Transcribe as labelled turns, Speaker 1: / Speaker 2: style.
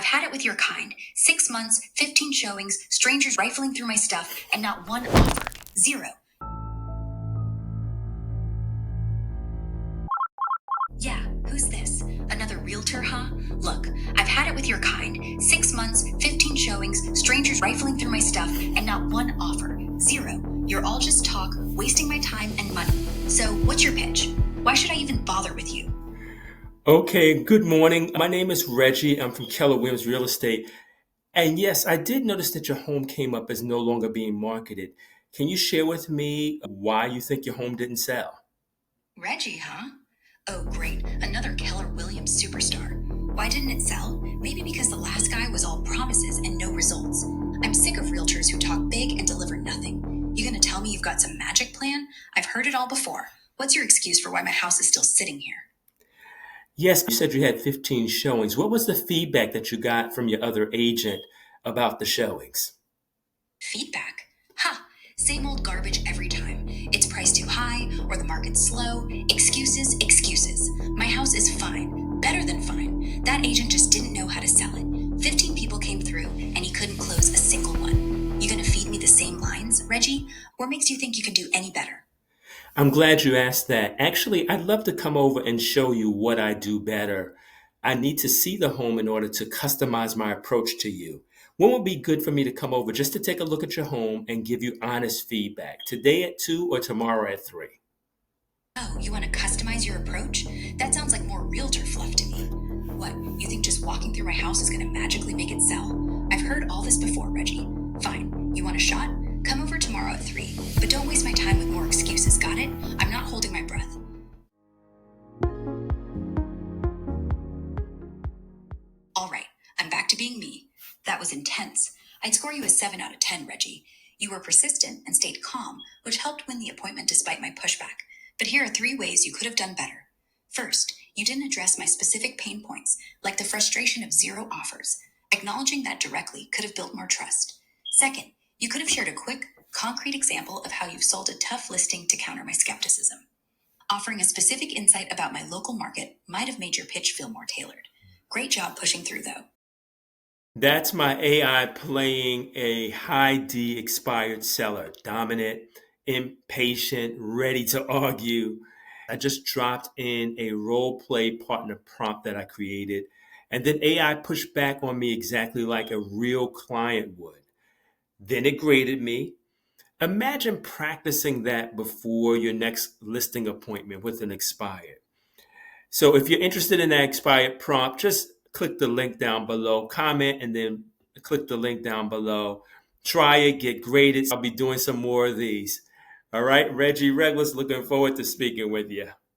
Speaker 1: I've had it with your kind. 6 months, 15 showings, strangers rifling through my stuff, and not one offer. Zero. Yeah, who's this? Another realtor, huh? Look, I've had it with your kind. 6 months, 15 showings, strangers rifling through my stuff, and not one offer. Zero. You're all just talk, wasting my time and money. So, what's your pitch? Why should I even bother with you?
Speaker 2: Okay, good morning. My name is Reggie. I'm from Keller Williams Real Estate. And yes, I did notice that your home came up as no longer being marketed. Can you share with me why you think your home didn't sell?
Speaker 1: Reggie, huh? Oh, great. Another Keller Williams superstar. Why didn't it sell? Maybe because the last guy was all promises and no results. I'm sick of realtors who talk big and deliver nothing. You gonna tell me you've got some magic plan? I've heard it all before. What's your excuse for why my house is still sitting here?
Speaker 2: Yes, you said you had 15 showings. What was the feedback that you got from your other agent about the showings?
Speaker 1: Feedback? Ha! Same old garbage every time. It's priced too high, or the market's slow. Excuses, excuses. My house is fine. Better than fine. That agent just didn't know how to sell it. 15 people came through, and he couldn't close a single one. You gonna feed me the same lines, Reggie? Or makes you think you can do any better?
Speaker 2: I'm glad you asked that. Actually, I'd love to come over and show you what I do better. I need to see the home in order to customize my approach to you. When would be good for me to come over just to take a look at your home and give you honest feedback? Today at 2 or tomorrow at 3?
Speaker 1: Oh, you wanna customize your approach? That sounds like more realtor fluff to me. What, you think just walking through my house is gonna magically make it sell? I've heard all this before, Reggie. Fine, you want a shot? Come over tomorrow at 3, but don't waste my time with more excuses, got it? I'm not holding my breath. All right, I'm back to being me. That was intense. I'd score you a 7 out of 10, Reggie. You were persistent and stayed calm, which helped win the appointment despite my pushback. But here are 3 ways you could have done better. First, you didn't address my specific pain points, like the frustration of 0 offers. Acknowledging that directly could have built more trust. Second, you could have shared a quick, concrete example of how you've sold a tough listing to counter my skepticism. Offering a specific insight about my local market might have made your pitch feel more tailored. Great job pushing through, though.
Speaker 2: That's my AI playing a high D expired seller, dominant, impatient, ready to argue. I just dropped in a role play partner prompt that I created, and then AI pushed back on me exactly like a real client would. Then it graded me. Imagine practicing that before your next listing appointment with an expired. So if you're interested in that expired prompt, just click the link down below, comment, and then click the link down below. Try it, get graded. I'll be doing some more of these. All right, Reggie Regulus, looking forward to speaking with you.